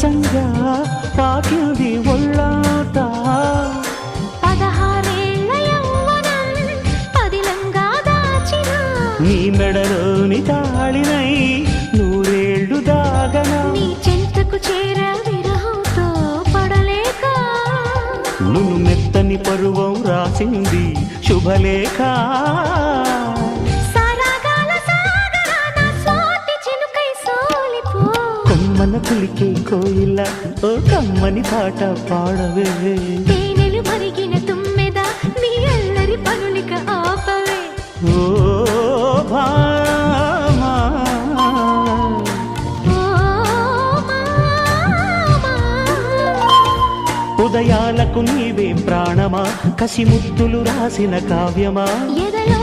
పరవశంగా పాకింది ఒళ్ళాట 16 ఏళ్ల యవ్వనం పదిలంగా దాచిన నీ మెడలోని తాళినై నూరేళ్లు దాగనా నీ చెంతకు చేర విరహంతో పడలేక నువ్వు మెత్తని పరువం రాసింది శుభలేఖ సారాగాల సాగరాన స్వాతి చినుకై సోలిపో కొమ్మన పులికే కోయిల ఓ కమ్మని పాట పాడవే తేనెలు మరిగిన తుమ్మెద నీ అల్లరి పనులిక ఆపవే ఓ భామా ఓ మామా ఉదయాలకు నీవే ప్రాణమా కసి ముద్దులు రాసిన కావ్యమా ఎదలో